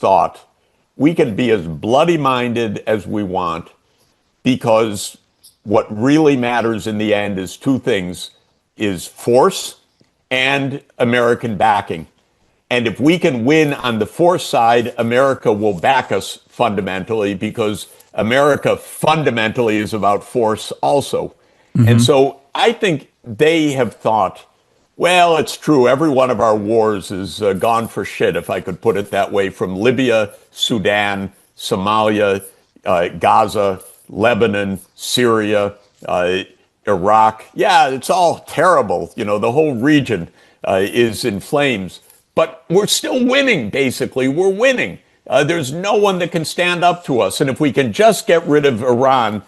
thought we can be as bloody minded as we want because what really matters in the end is two things, is force and American backing. And if we can win on the force side, America will back us fundamentally because America fundamentally is about force also. And so I think they have thought, well, it's true, every one of our wars is gone for shit, if I could put it that way, from Libya, Sudan, Somalia, Gaza, Lebanon, Syria, Iraq. Yeah, it's all terrible. You know, the whole region is in flames. But we're still winning, basically. We're winning. There's no one that can stand up to us. And if we can just get rid of Iran,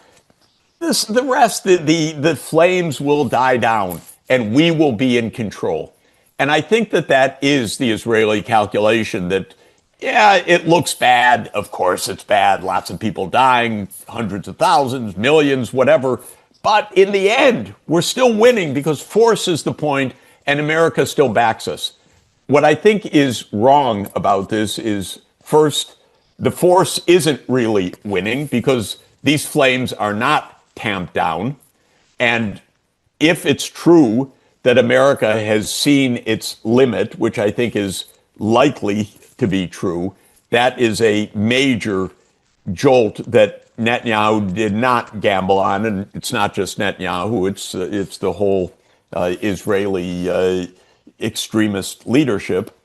the rest, the flames will die down and we will be in control. And I think that that is the Israeli calculation that, yeah, it looks bad. Of course, it's bad. Lots of people dying, hundreds of thousands, millions, whatever. But in the end, we're still winning because force is the point and America still backs us. What I think is wrong about this is, first, the force isn't really winning because these flames are not tamped down. And if it's true that America has seen its limit, which I think is likely to be true, that is a major jolt that Netanyahu did not gamble on. And it's not just Netanyahu, it's the whole Israeli extremist leadership.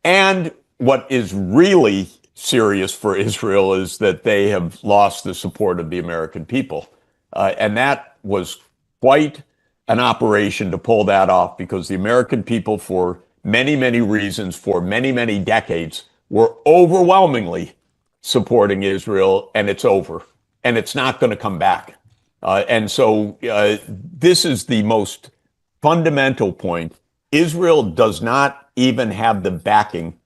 And what is really serious for Israel is that they have lost the support of the American people. And that was quite an operation to pull that off because the American people, for many, many reasons, for many, many decades, were overwhelmingly supporting Israel, and it's over. And it's not going to come back. And so this is the most fundamental point. Israel does not even have the backing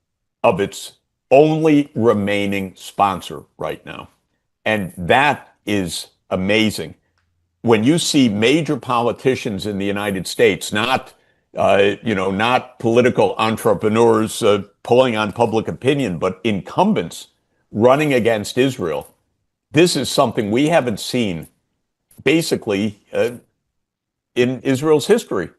of its only remaining sponsor right now. And that is amazing. When you see major politicians in the United States, not political entrepreneurs pulling on public opinion, but incumbents running against Israel, this is something we haven't seen basically in Israel's history.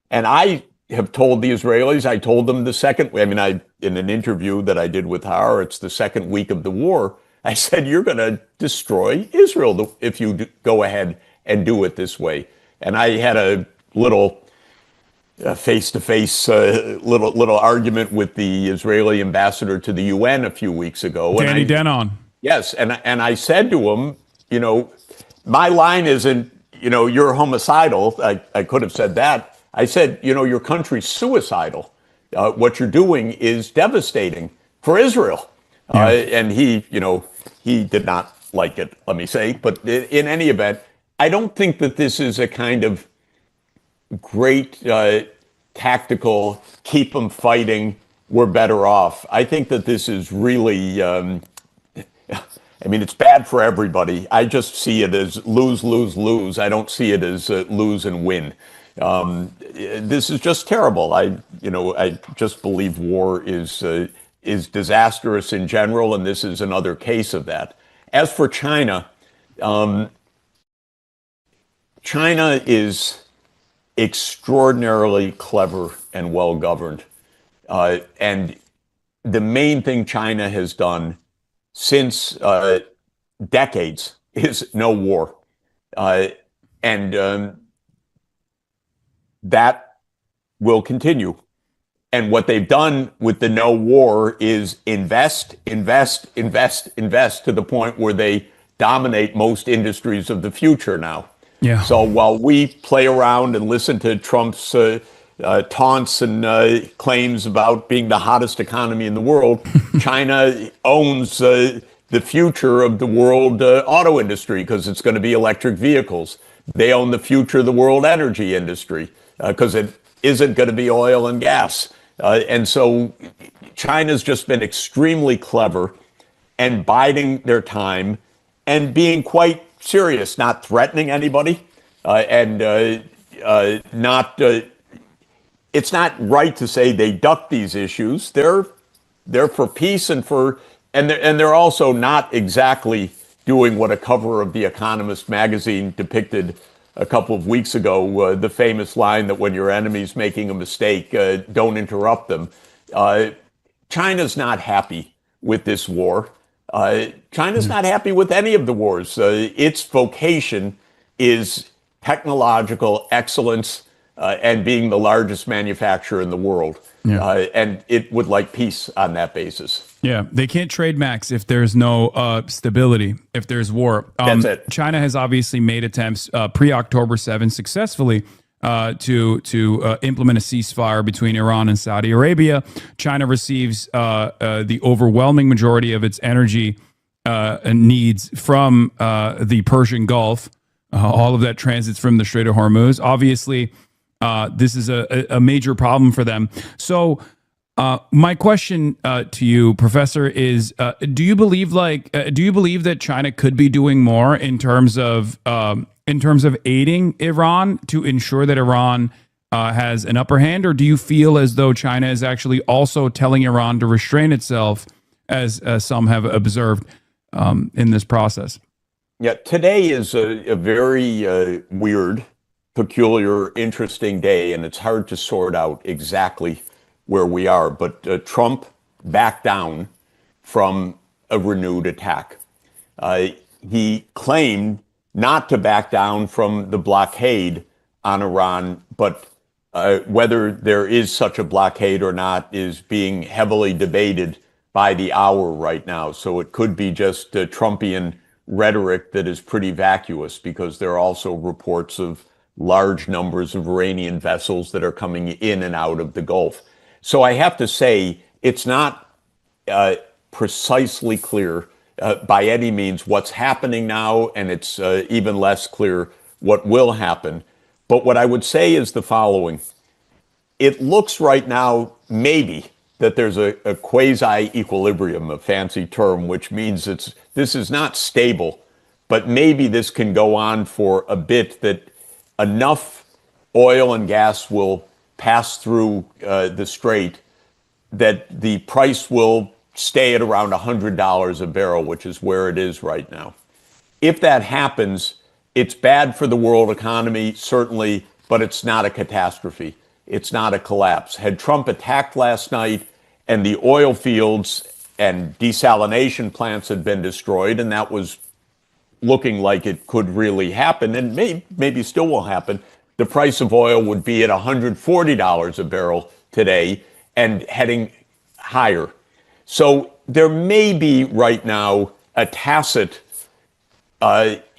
And I have told the Israelis, I told them in an interview that I did with Haaretz, the second week of the war, I said, you're going to destroy Israel if you go ahead and do it this way. And I had a little face-to-face little argument with the Israeli ambassador to the UN a few weeks ago. Danny Denon. Yes, and I said to him, my line isn't, you're homicidal. I could have said that. I said, your country's suicidal. What you're doing is devastating for Israel. Yeah. And he did not like it, let me say. But in any event, I don't think that this is a kind of great tactical, keep them fighting, we're better off. I think that this is really, it's bad for everybody. I just see it as lose, lose, lose. I don't see it as lose and win. This is just terrible. I just believe war is disastrous in general, and this is another case of that. As for China, China is extraordinarily clever and well governed, and the main thing China has done since decades is no war, and that will continue. And what they've done with the no war is invest, invest, invest, invest to the point where they dominate most industries of the future now. Yeah. So while we play around and listen to Trump's taunts and claims about being the hottest economy in the world, China owns the future of the world auto industry because it's going to be electric vehicles. They own the future of the world energy industry because it isn't going to be oil and gas. And so China's just been extremely clever and biding their time and being quite serious, not threatening anybody, and not. It's not right to say they duck these issues. They're for peace and for they're also not exactly doing what a cover of The Economist magazine depicted a couple of weeks ago, the famous line that when your enemy's making a mistake, don't interrupt them. Uh, China's not happy with this war. China's not happy with any of the wars. Its vocation is technological excellence and being the largest manufacturer in the world. Yeah. And it would like peace on that basis. Yeah, they can't trade max if there's no stability, if there's war. That's it. China has obviously made attempts pre-October 7 successfully to implement a ceasefire between Iran and Saudi Arabia. China receives the overwhelming majority of its energy needs from the Persian Gulf. All of that transits from the Strait of Hormuz. Obviously, this is a major problem for them. So my question to you, Professor, is: do you believe that China could be doing more in terms of aiding Iran to ensure that Iran has an upper hand, or do you feel as though China is actually also telling Iran to restrain itself, as some have observed in this process? Yeah, today is a very weird, peculiar, interesting day, and it's hard to sort out exactly where we are. But Trump backed down from a renewed attack. He claimed not to back down from the blockade on Iran, but whether there is such a blockade or not is being heavily debated by the hour right now. So it could be just Trumpian rhetoric that is pretty vacuous, because there are also reports of large numbers of Iranian vessels that are coming in and out of the Gulf. So I have to say, it's not precisely clear by any means what's happening now, and it's even less clear what will happen. But what I would say is the following. It looks right now, maybe, that there's a quasi-equilibrium, a fancy term, which means this is not stable, but maybe this can go on for a bit, that enough oil and gas will pass through the strait that the price will stay at around $100 a barrel, which is where it is right now. If that happens, it's bad for the world economy, certainly, but it's not a catastrophe. It's not a collapse. Had Trump attacked last night and the oil fields and desalination plants had been destroyed, and that was looking like it could really happen, and maybe still will happen, the price of oil would be at $140 a barrel today and heading higher. So there may be right now a tacit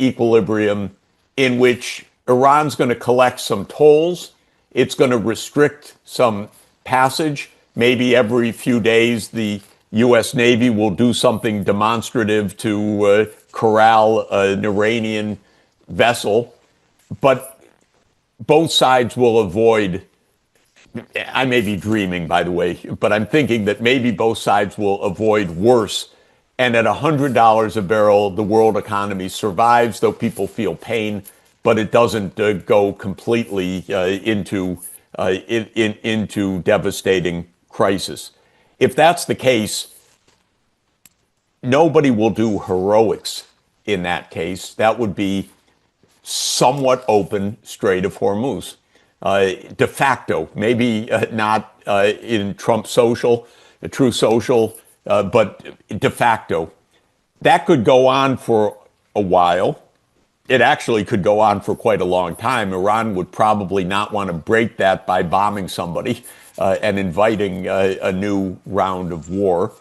equilibrium in which Iran's going to collect some tolls. It's going to restrict some passage. Maybe every few days the U.S. Navy will do something demonstrative to corral an Iranian vessel. But both sides will avoid, I may be dreaming, by the way, but I'm thinking that maybe both sides will avoid worse. And at $100 a barrel, the world economy survives, though people feel pain, but it doesn't go completely into devastating crisis. If that's the case, nobody will do heroics in that case. That would be somewhat open Strait of Hormuz. De facto, maybe not in Trump social, true social, but de facto. That could go on for a while. It actually could go on for quite a long time. Iran would probably not want to break that by bombing somebody and inviting a new round of war.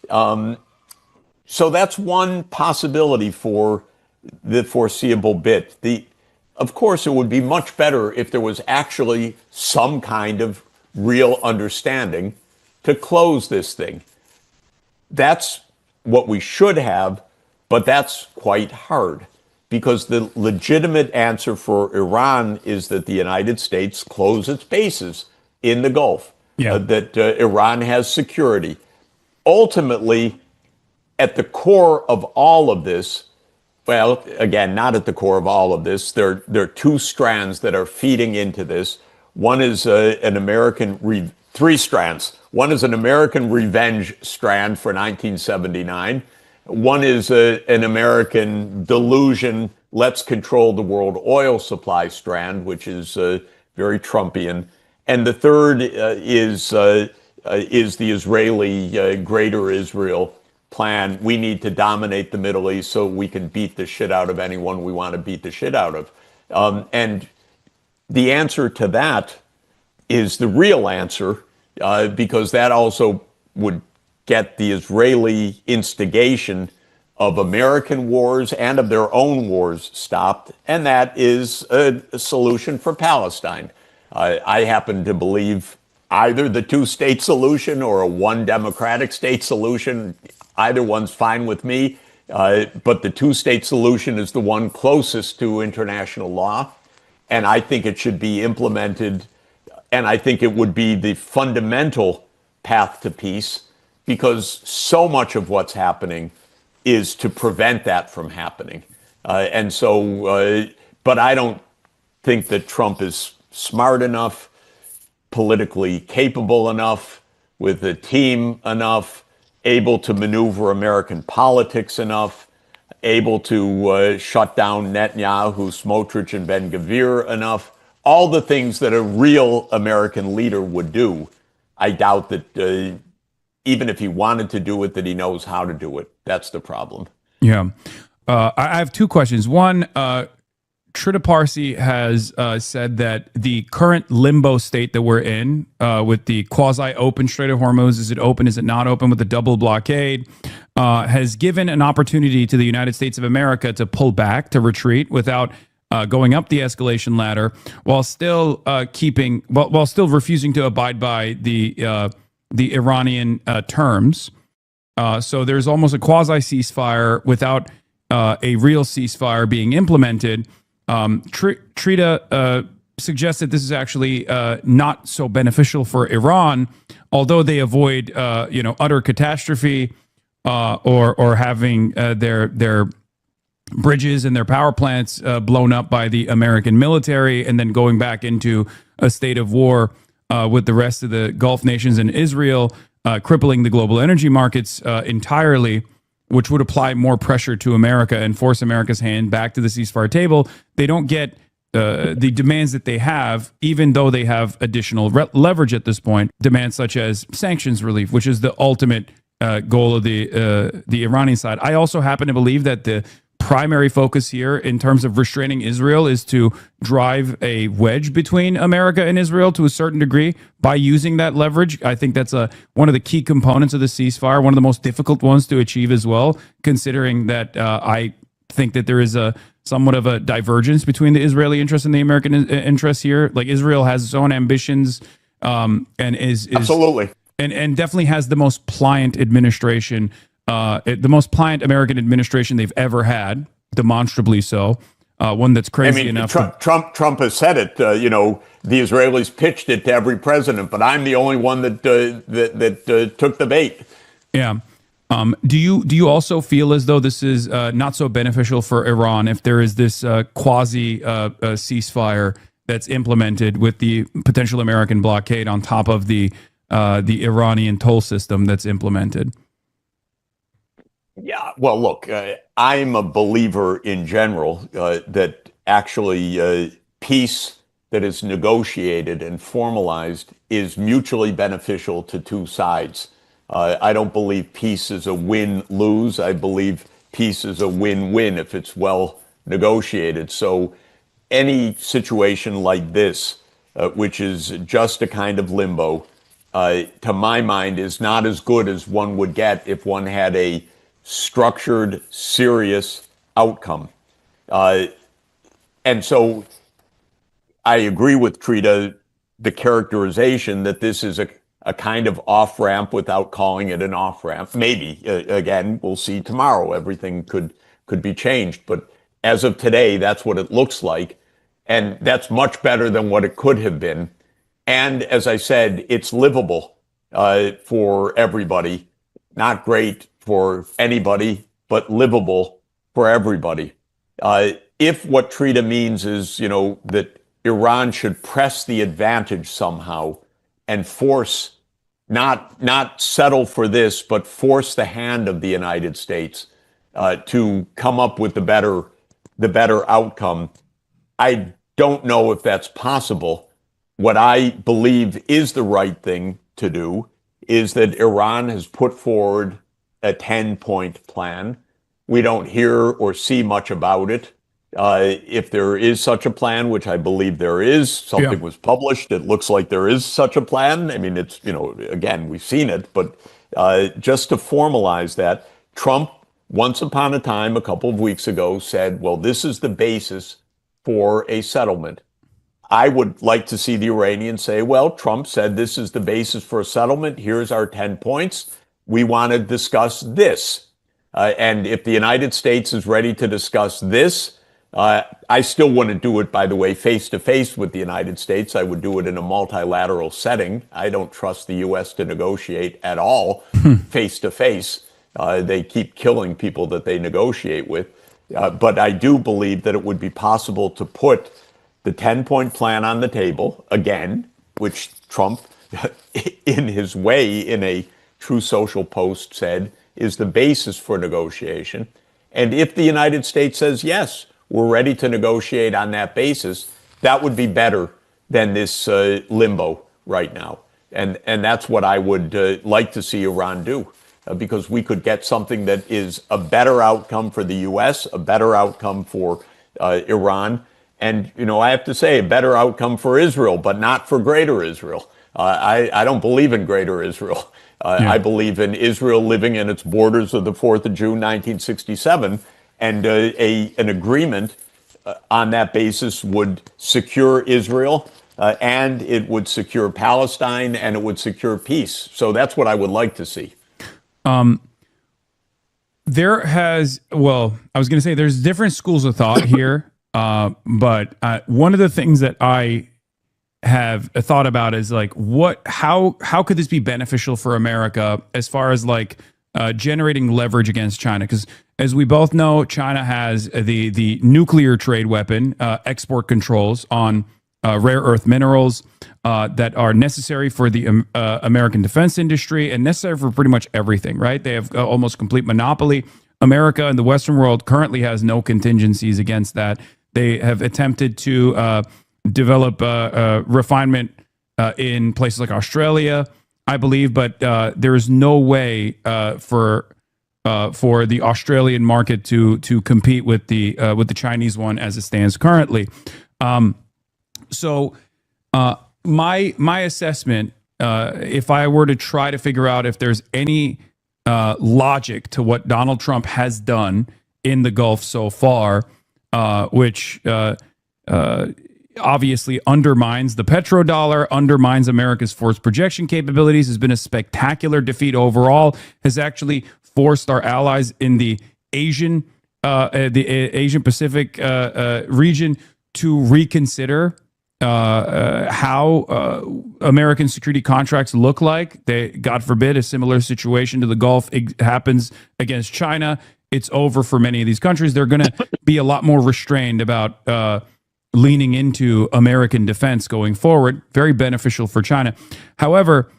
So that's one possibility for the foreseeable bit. Of course, it would be much better if there was actually some kind of real understanding to close this thing. That's what we should have, but that's quite hard, because the legitimate answer for Iran is that the United States close its bases in the Gulf, that Iran has security. Ultimately, at the core of all of this, well, again, not at the core of all of this, there are two strands that are feeding into this. One is an American, three strands. One is an American revenge strand for 1979. One is an American delusion, let's control the world oil supply strand, which is very Trumpian. And the third is the Israeli Greater Israel plan. We need to dominate the Middle East so we can beat the shit out of anyone we want to beat the shit out of. And the answer to that is the real answer, because that also would get the Israeli instigation of American wars and of their own wars stopped, and that is a solution for Palestine. I happen to believe either the two-state solution or a one democratic state solution. Either one's fine with me, but the two-state solution is the one closest to international law, and I think it should be implemented, and I think it would be the fundamental path to peace, because so much of what's happening is to prevent that from happening. But I don't think that Trump is smart enough, politically capable enough, with a team enough, able to maneuver American politics enough, able to shut down Netanyahu, Smotrich, and Ben-Gvir enough. All the things that a real American leader would do. I doubt that even if he wanted to do it, that he knows how to do it. That's the problem. Yeah. I have two questions. One, Trita Parsi has said that the current limbo state that we're in with the quasi-open Strait of Hormuz, is it open, is it not open, with the double blockade, has given an opportunity to the United States of America to pull back, to retreat without going up the escalation ladder, while still while still refusing to abide by the Iranian terms. So there's almost a quasi ceasefire without a real ceasefire being implemented. Trita suggests that this is actually not so beneficial for Iran, although they avoid utter catastrophe or having their bridges and their power plants blown up by the American military, and then going back into a state of war with the rest of the Gulf nations and Israel, crippling the global energy markets entirely, which would apply more pressure to America and force America's hand back to the ceasefire table. They don't get the demands that they have, even though they have additional leverage at this point, demands such as sanctions relief, which is the ultimate goal of the Iranian side. I also happen to believe that the primary focus here in terms of restraining Israel is to drive a wedge between America and Israel to a certain degree by using that leverage. I think that's one of the key components of the ceasefire, one of the most difficult ones to achieve as well, considering that I think that there is somewhat of a divergence between the Israeli interests and the American interests here. Like, Israel has its own ambitions and is absolutely, and definitely has the most pliant administration, the most pliant American administration they've ever had, demonstrably so. One that's crazy enough. Trump has said it. The Israelis pitched it to every president, but I'm the only one that took the bait. Yeah. Do you also feel as though this is not so beneficial for Iran if there is this quasi ceasefire that's implemented with the potential American blockade on top of the Iranian toll system that's implemented? Yeah, well, look, I'm a believer in general that actually peace that is negotiated and formalized is mutually beneficial to two sides. I don't believe peace is a win-lose. I believe peace is a win-win if it's well negotiated. So any situation like this, which is just a kind of limbo, to my mind, is not as good as one would get if one had a structured, serious outcome. And so I agree with Trita, the characterization that this is a kind of off-ramp without calling it an off-ramp. Maybe, again, we'll see tomorrow. Everything could be changed. But as of today, that's what it looks like. And that's much better than what it could have been. And as I said, it's livable for everybody. Not great for anybody, but livable for everybody. If what Trita means is, that Iran should press the advantage somehow and force not settle for this, but force the hand of the United States to come up with the better outcome. I don't know if that's possible. What I believe is the right thing to do is that Iran has put forward a 10-point plan. We don't hear or see much about it. If there is such a plan, which I believe there is, something was published. It looks like there is such a plan. I mean, it's, again, we've seen it, but just to formalize that, Trump, once upon a time, a couple of weeks ago, said, well, this is the basis for a settlement. I would like to see the Iranians say, well, Trump said this is the basis for a settlement. Here's our 10 points. We want to discuss this. And if the United States is ready to discuss this, I still wouldn't do it, by the way, face to face with the United States. I would do it in a multilateral setting. I don't trust the U.S. to negotiate at all face to face. They keep killing people that they negotiate with. But I do believe that it would be possible to put the 10-point plan on the table again, which Trump, in his way, in a True Social post said, is the basis for negotiation. And if the United States says, yes, we're ready to negotiate on that basis, that would be better than this limbo right now. And that's what I would like to see Iran do, because we could get something that is a better outcome for the U.S., a better outcome for Iran, and, I have to say, a better outcome for Israel, but not for Greater Israel. I don't believe in Greater Israel. I believe in Israel living in its borders of the 4th of June, 1967, and an agreement on that basis would secure Israel, and it would secure Palestine, and it would secure peace. So that's what I would like to see. I was going to say there's different schools of thought here. But one of the things that I have thought about is like, how could this be beneficial for America as far as like generating leverage against China? Because as we both know, China has the nuclear trade weapon, export controls on rare earth minerals that are necessary for the American defense industry and necessary for pretty much everything, right? They have almost complete monopoly. America and the Western world currently has no contingencies against that. They have attempted to develop refinement in places like Australia, I believe, but there is no way for the Australian market to compete with the Chinese one as it stands currently. So my assessment, if I were to try to figure out if there's any logic to what Donald Trump has done in the Gulf so far, which obviously undermines the petrodollar, undermines America's force projection capabilities, has been a spectacular defeat overall, has actually forced our allies in the Asian Pacific region to reconsider how American security contracts look like. God forbid, a similar situation to the Gulf happens against China. It's over for many of these countries. They're going to be a lot more restrained about leaning into American defense going forward. Very beneficial for China. However,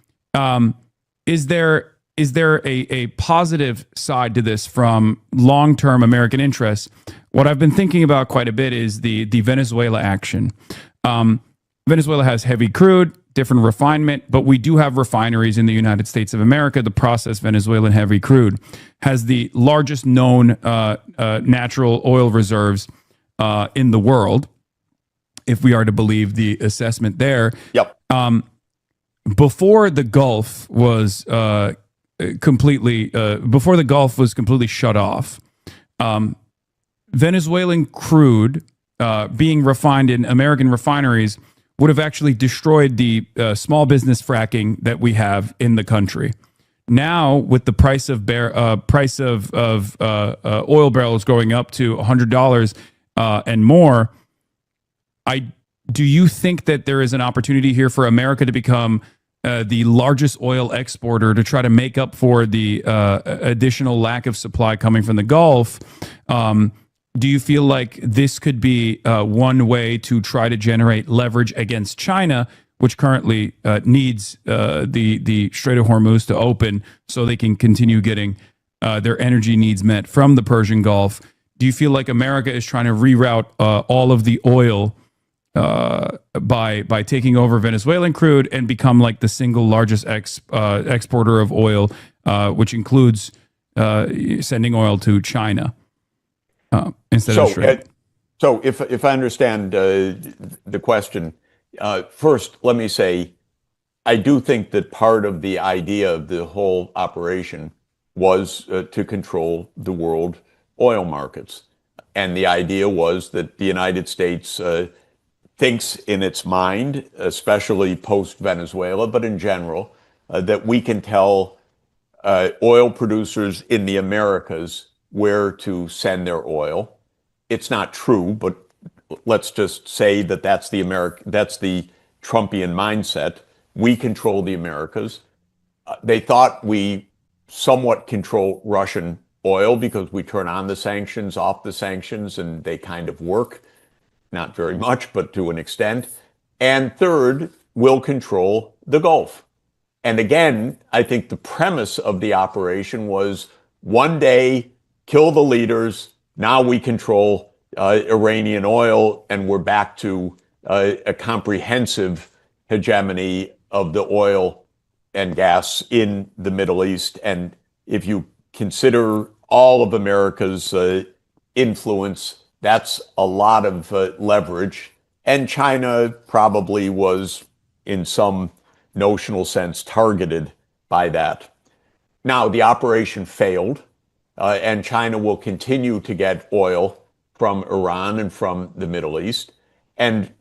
is there a positive side to this from long-term American interests? What I've been thinking about quite a bit is the Venezuela action. Venezuela has heavy crude, different refinement, but we do have refineries in the United States of America. The processed Venezuelan heavy crude has the largest known natural oil reserves in the world, if we are to believe the assessment there. Yep. Before the Gulf was completely shut off, Venezuelan crude being refined in American refineries would have actually destroyed the small business fracking that we have in the country. Now, with the price of oil barrels going up to $100 and more, do you think that there is an opportunity here for America to become the largest oil exporter to try to make up for the additional lack of supply coming from the Gulf? Do you feel like this could be one way to try to generate leverage against China, which currently needs the Strait of Hormuz to open so they can continue getting their energy needs met from the Persian Gulf. Do you feel like America is trying to reroute all of the oil by taking over Venezuelan crude and become like the single largest exporter of oil, which includes sending oil to China instead of Australia? So if I understand the question, first let me say I do think that part of the idea of the whole operation was to control the world oil markets, and the idea was that the United States thinks in its mind, especially post Venezuela, but in general, that we can tell oil producers in the Americas where to send their oil. It's not true, but let's just say that that's the Trumpian mindset. We control the Americas. They thought we somewhat control Russian oil because we turn on the sanctions, off the sanctions, and they kind of work. Not very much, but to an extent. And third, we'll control the Gulf. And again, I think the premise of the operation was one day, kill the leaders. Now we control Iranian oil, and we're back to a comprehensive hegemony of the oil and gas in the Middle East. And if you consider all of America's influence, that's a lot of leverage. And China probably was, in some notional sense, targeted by that. Now, the operation failed, and China will continue to get oil from Iran and from the Middle East. And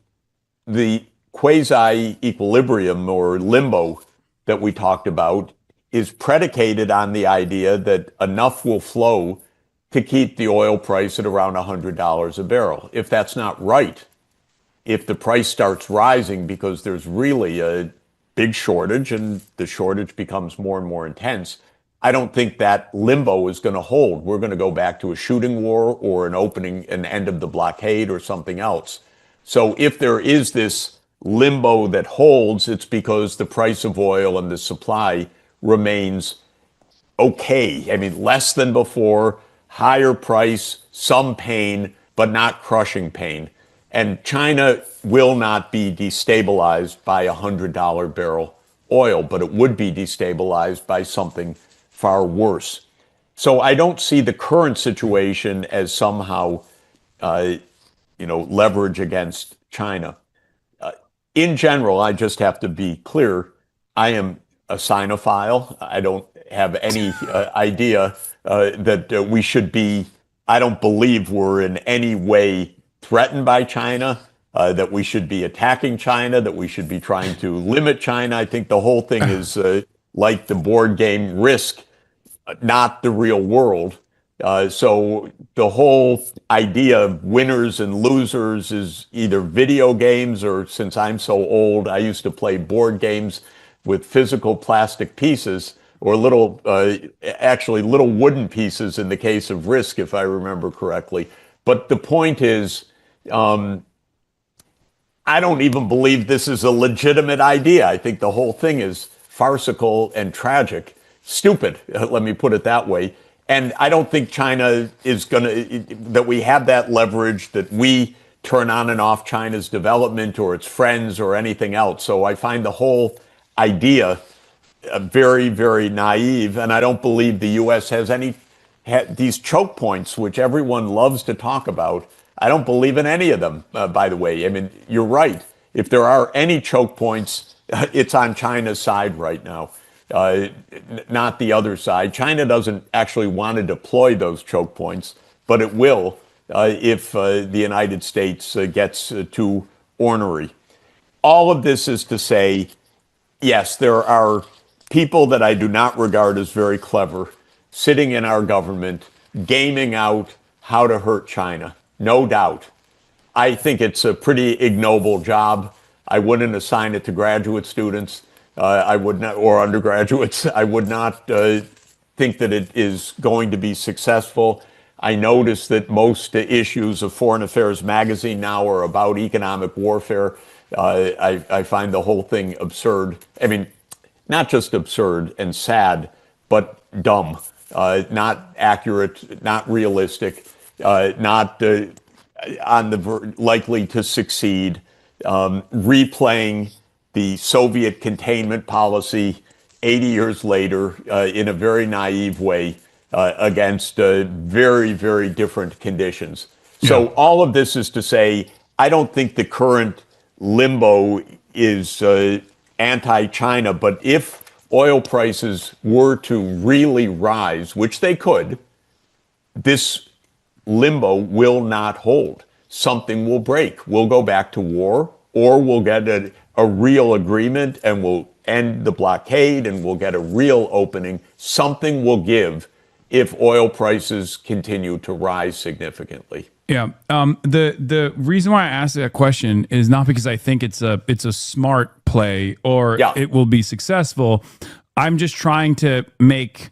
the quasi-equilibrium or limbo that we talked about is predicated on the idea that enough will flow to keep the oil price at around $100 a barrel. If that's not right, if the price starts rising because there's really a big shortage and the shortage becomes more and more intense, I don't think that limbo is going to hold. We're going to go back to a shooting war or an end of the blockade or something else. So if there is this limbo that holds, it's because the price of oil and the supply remains okay. I mean, less than before, higher price, some pain, but not crushing pain. And China will not be destabilized by $100 barrel oil, but it would be destabilized by something far worse. So I don't see the current situation as somehow, leverage against China. In general, I just have to be clear, I am a Sinophile. I don't have any idea that we should be, I don't believe we're in any way threatened by China, that we should be attacking China, that we should be trying to limit China. I think the whole thing is like the board game Risk, not the real world. So the whole idea of winners and losers is either video games or, since I'm so old, I used to play board games with physical plastic pieces or little wooden pieces in the case of Risk, if I remember correctly. But the point is, I don't even believe this is a legitimate idea. I think the whole thing is farcical and tragic, stupid, let me put it that way. And I don't think China is that we have that leverage, that we turn on and off China's development or its friends or anything else. So I find the whole idea very, very naive. And I don't believe the U.S. has these choke points, which everyone loves to talk about. I don't believe in any of them, by the way. I mean, you're right. If there are any choke points, it's on China's side right now, not the other side. China doesn't actually want to deploy those choke points, but it will if the United States gets too ornery. All of this is to say, yes, there are people that I do not regard as very clever sitting in our government, gaming out how to hurt China. No doubt. I think it's a pretty ignoble job. I wouldn't assign it to graduate students. I would not, or undergraduates. I would not think that it is going to be successful. I notice that most issues of Foreign Affairs magazine now are about economic warfare. I find the whole thing absurd. I mean, not just absurd and sad, but dumb, not accurate, not realistic, not on the likely to succeed, replaying the Soviet containment policy 80 years later in a very naive way against very, very different conditions. So Yeah. all of this is to say, I don't think the current limbo is anti-China, but if oil prices were to really rise, which they could, this limbo will not hold. Something will break. We'll go back to war, or we'll get a real agreement and we'll end the blockade and we'll get a real opening. Something will give if oil prices continue to rise significantly. Yeah. The reason why I asked that question is not because I think it's a smart play or Yeah. it will be successful. I'm just trying to make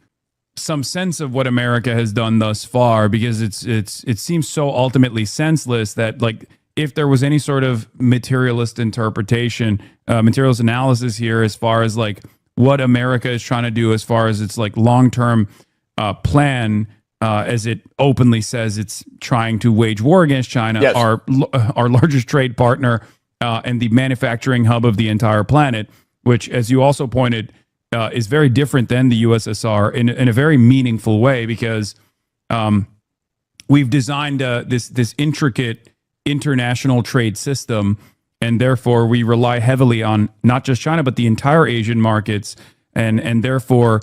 some sense of what America has done thus far, because it seems so ultimately senseless that, like, if there was any sort of materialist interpretation, materialist analysis here, as far as like what America is trying to do, as far as its like long-term plan, as it openly says it's trying to wage war against China, Yes. our largest trade partner and the manufacturing hub of the entire planet, which, as you also pointed, is very different than the USSR in a very meaningful way, because we've designed this intricate international trade system, and therefore we rely heavily on not just China but the entire Asian markets, and therefore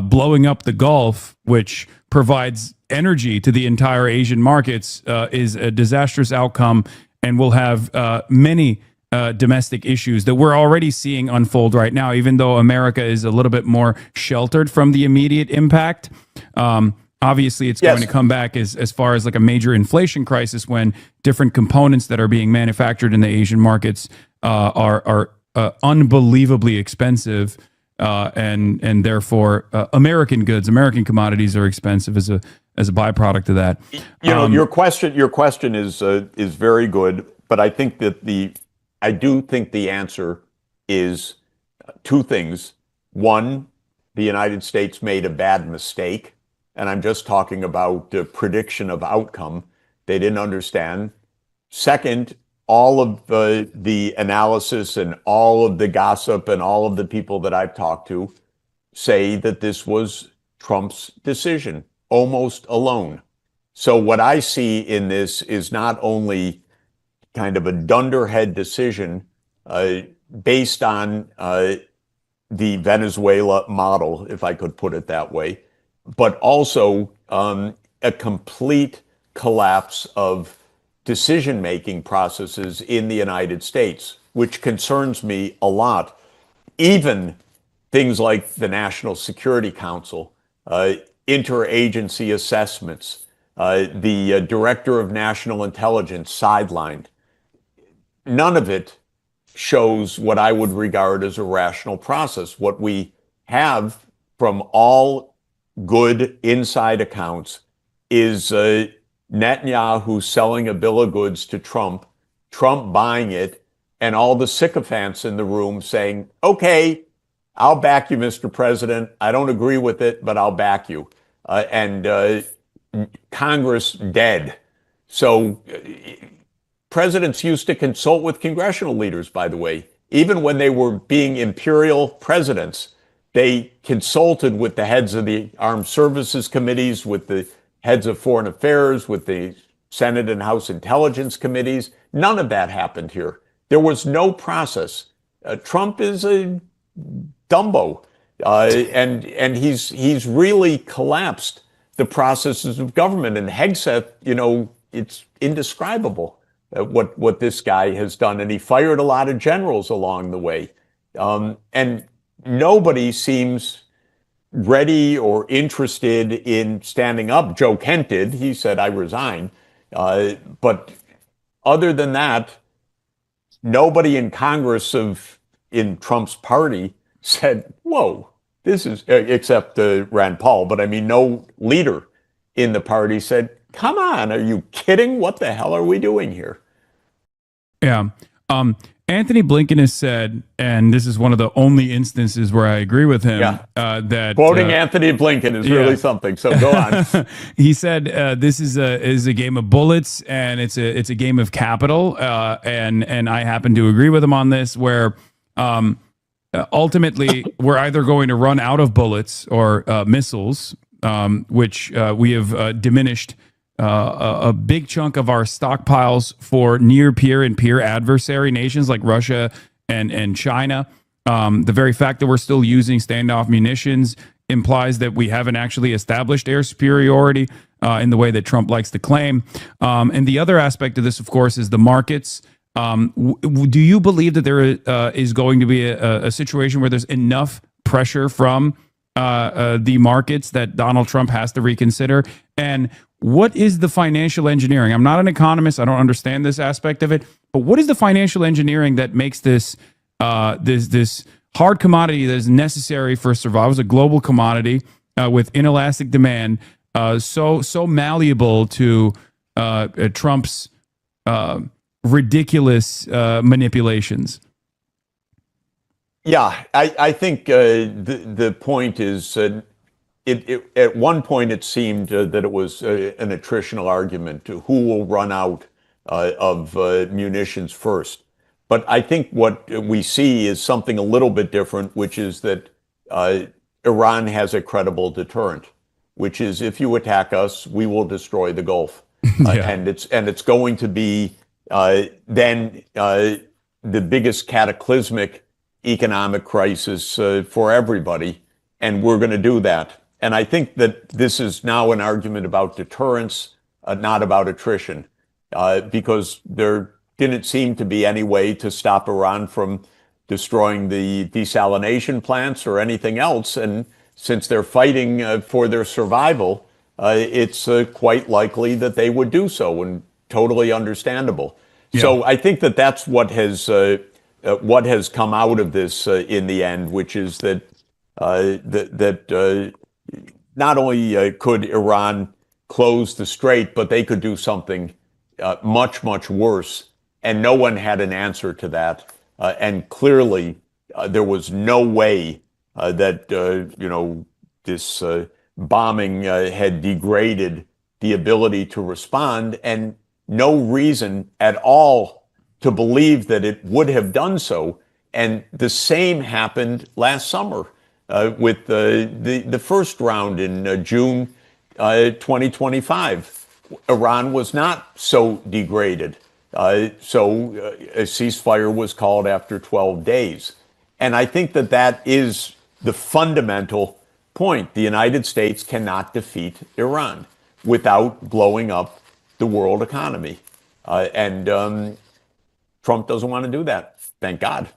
blowing up the Gulf, which provides energy to the entire Asian markets, is a disastrous outcome, and will have many domestic issues that we're already seeing unfold right now, even though America is a little bit more sheltered from the immediate impact. Obviously, it's going to come back as far as like a major inflation crisis, when different components that are being manufactured in the Asian markets are unbelievably expensive, and therefore American goods, American commodities are expensive as a byproduct of that. You know, your question is very good, but I think that I do think the answer is two things. One, the United States made a bad mistake, and I'm just talking about the prediction of outcome. They didn't understand. Second, all of the analysis and all of the gossip and all of the people that I've talked to say that this was Trump's decision, almost alone. So what I see in this is not only kind of a dunderhead decision based on the Venezuela model, if I could put it that way, but also a complete collapse of decision-making processes in the United States, which concerns me a lot. Even things like the National Security Council, interagency assessments, the Director of National Intelligence sidelined. None of it shows what I would regard as a rational process. What we have from all good inside accounts is Netanyahu selling a bill of goods to Trump, Trump buying it, and all the sycophants in the room saying, okay, I'll back you, Mr. President. I don't agree with it, but I'll back you. And Congress dead. So presidents used to consult with congressional leaders, by the way. Even when they were being imperial presidents, they consulted with the heads of the armed services committees, with the heads of foreign affairs, with the Senate and House intelligence committees. None of that happened here. There was no process. Trump is a Dumbo, and he's really collapsed the processes of government. And Hegseth, you know, it's indescribable what this guy has done, and he fired a lot of generals along the way, and nobody seems ready or interested in standing up. Joe Kent did. He said, I resign. But other than that, nobody in Congress in Trump's party said, whoa, this is, except Rand Paul, but I mean, no leader in the party said, come on, are you kidding? What the hell are we doing here? Yeah. Anthony Blinken has said, and this is one of the only instances where I agree with him, Yeah. that Quoting Anthony Blinken is yeah. really something. So go on. He said this is a game of bullets and it's a game of capital, and I happen to agree with him on this. Where ultimately we're either going to run out of bullets or missiles, which we have diminished a big chunk of our stockpiles for near peer and peer adversary nations like Russia and China. The very fact that we're still using standoff munitions implies that we haven't actually established air superiority in the way that Trump likes to claim. And the other aspect of this, of course, is the markets. Do you believe that there is going to be a situation where there's enough pressure from the markets that Donald Trump has to reconsider? And what is the financial engineering? I'm not an economist. I don't understand this aspect of it. But what is the financial engineering that makes this this hard commodity that is necessary for survival, as a global commodity with inelastic demand, so malleable to Trump's ridiculous manipulations? Yeah, I think the point is at one point it seemed that it was an attritional argument to who will run out of munitions first. But I think what we see is something a little bit different, which is that Iran has a credible deterrent, which is if you attack us, we will destroy the Gulf. Yeah. And it's going to be then the biggest cataclysmic economic crisis for everybody, and we're going to do that. And I think that this is now an argument about deterrence, not about attrition, because there didn't seem to be any way to stop Iran from destroying the desalination plants or anything else. And since they're fighting for their survival, it's quite likely that they would do so, and totally understandable. Yeah. So I think that that's what has come out of this in the end, which is that not only could Iran close the strait, but they could do something much, much worse. And no one had an answer to that. And clearly, there was no way that this bombing had degraded the ability to respond, and no reason at all to believe that it would have done so. And the same happened last summer with the first round in June 2025. Iran was not so degraded. So a ceasefire was called after 12 days. And I think that that is the fundamental point. The United States cannot defeat Iran without blowing up the world economy. And Trump doesn't want to do that. Thank God.